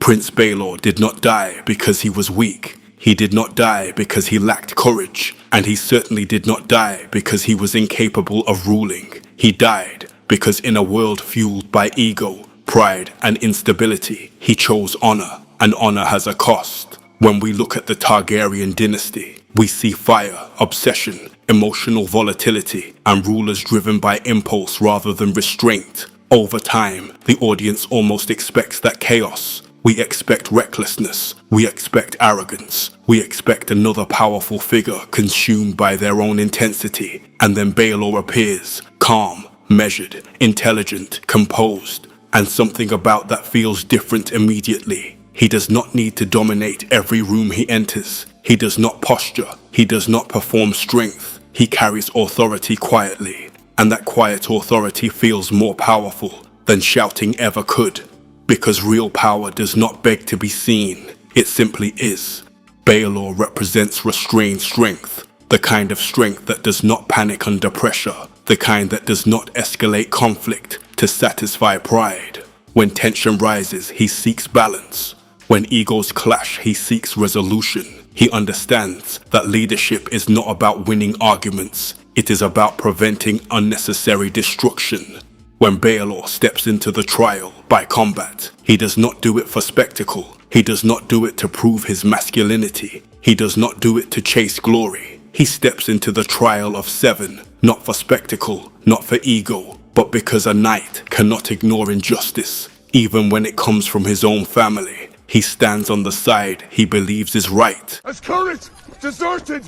Prince Baelor did not die because he was weak. He did not die because he lacked courage, and he certainly did not die because he was incapable of ruling. He died because in a world fueled by ego, pride, and instability, he chose honor, and honor has a cost. When we look at the Targaryen dynasty, we see fire, obsession, emotional volatility, and rulers driven by impulse rather than restraint. Over time, the audience almost expects that chaos. We expect recklessness, we expect arrogance, we expect another powerful figure consumed by their own intensity, and then Baelor appears, calm, measured, intelligent, composed, and something about that feels different immediately. He does not need to dominate every room he enters. He does not posture, he does not perform strength. He carries authority quietly, and that quiet authority feels more powerful than shouting ever could. Because real power does not beg to be seen, it simply is. Baelor represents restrained strength, the kind of strength that does not panic under pressure, the kind that does not escalate conflict to satisfy pride. When tension rises, he seeks balance. When egos clash, he seeks resolution. He understands that leadership is not about winning arguments, it is about preventing unnecessary destruction. When Baelor steps into the trial by combat, he does not do it for spectacle. He does not do it to prove his masculinity. He does not do it to chase glory. He steps into the trial of 7, not for spectacle, not for ego, but because a knight cannot ignore injustice, even when it comes from his own family. He stands on the side he believes is right. Has courage deserted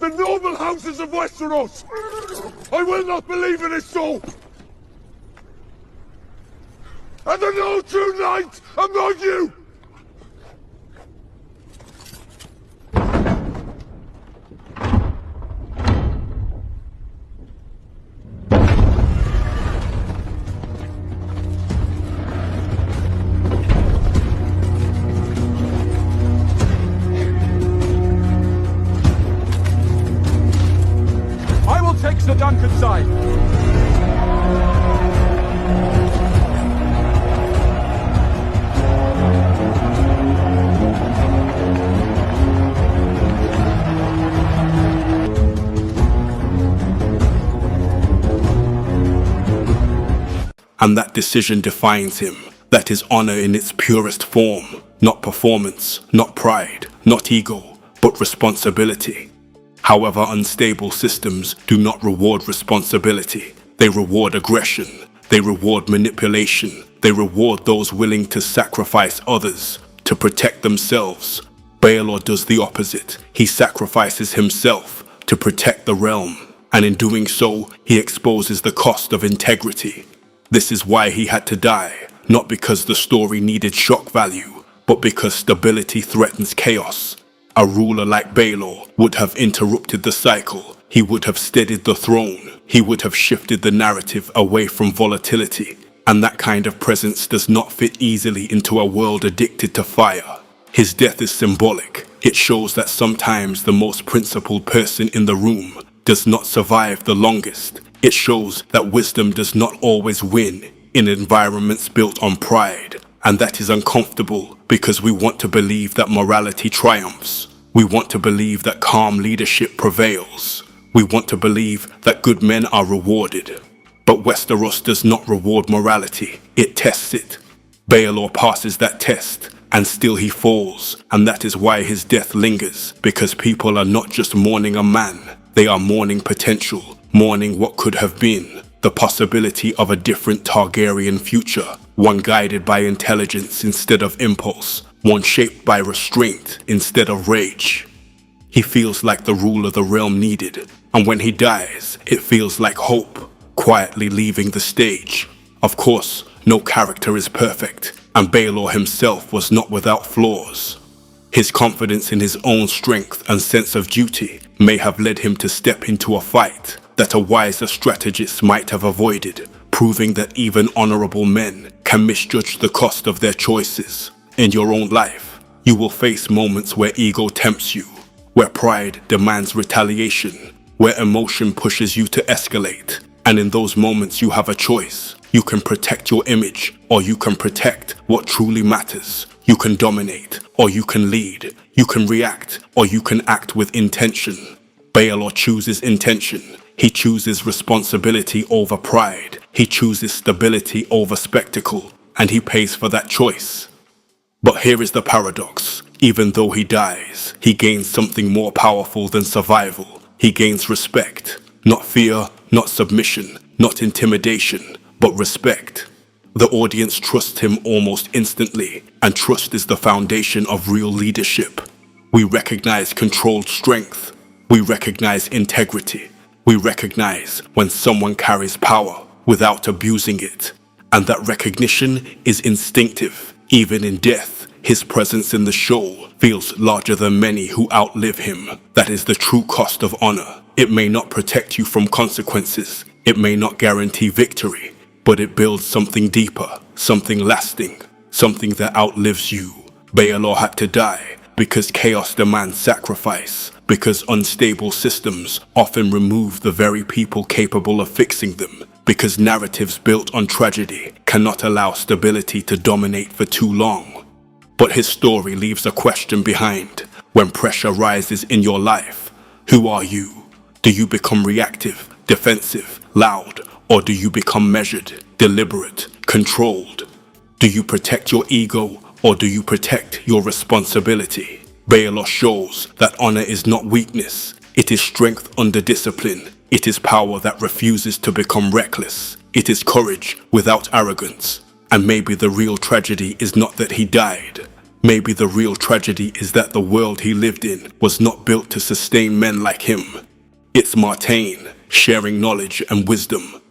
the noble houses of Westeros? I will not believe it is so. And there no true knight among you! I will take Sir Duncan's side. And that decision defines him. That is honor in its purest form. Not performance, not pride, not ego, but responsibility. However, unstable systems do not reward responsibility. They reward aggression. They reward manipulation. They reward those willing to sacrifice others to protect themselves. Baelor does the opposite. He sacrifices himself to protect the realm. And in doing so, he exposes the cost of integrity. This is why he had to die, not because the story needed shock value, but because stability threatens chaos. A ruler like Baelor would have interrupted the cycle. He would have steadied the throne. He would have shifted the narrative away from volatility. And that kind of presence does not fit easily into a world addicted to fire. His death is symbolic. It shows that sometimes the most principled person in the room does not survive the longest. It shows that wisdom does not always win in environments built on pride. And that is uncomfortable because we want to believe that morality triumphs. We want to believe that calm leadership prevails. We want to believe that good men are rewarded. But Westeros does not reward morality, it tests it. Baelor passes that test, and still he falls. And that is why his death lingers, because people are not just mourning a man, they are mourning potential. Mourning what could have been, the possibility of a different Targaryen future, one guided by intelligence instead of impulse, one shaped by restraint instead of rage. He feels like the ruler the realm needed, and when he dies, it feels like hope, quietly leaving the stage. Of course, no character is perfect, and Baelor himself was not without flaws. His confidence in his own strength and sense of duty may have led him to step into a fight that a wiser strategist might have avoided, proving that even honorable men can misjudge the cost of their choices. In your own life, you will face moments where ego tempts you, where pride demands retaliation, where emotion pushes you to escalate. And in those moments you have a choice. You can protect your image, or you can protect what truly matters. You can dominate, or you can lead. You can react, or you can act with intention. Baelor chooses intention. He chooses responsibility over pride. He chooses stability over spectacle, and he pays for that choice. But here is the paradox. Even though he dies, he gains something more powerful than survival. He gains respect. Not fear, not submission, not intimidation, but respect. The audience trusts him almost instantly, and trust is the foundation of real leadership. We recognize controlled strength. We recognize integrity. We recognize when someone carries power without abusing it. And that recognition is instinctive. Even in death, his presence in the show feels larger than many who outlive him. That is the true cost of honor. It may not protect you from consequences. It may not guarantee victory, but it builds something deeper, something lasting, something that outlives you. Baelor had to die because chaos demands sacrifice, because unstable systems often remove the very people capable of fixing them, because narratives built on tragedy cannot allow stability to dominate for too long. But his story leaves a question behind. When pressure rises in your life, who are you? Do you become reactive, defensive, loud, or do you become measured, deliberate, controlled? Do you protect your ego, or do you protect your responsibility? Baelor shows that honor is not weakness. It is strength under discipline. It is power that refuses to become reckless. It is courage without arrogance. And maybe the real tragedy is not that he died. Maybe the real tragedy is that the world he lived in was not built to sustain men like him. It's Martainn, sharing knowledge and wisdom,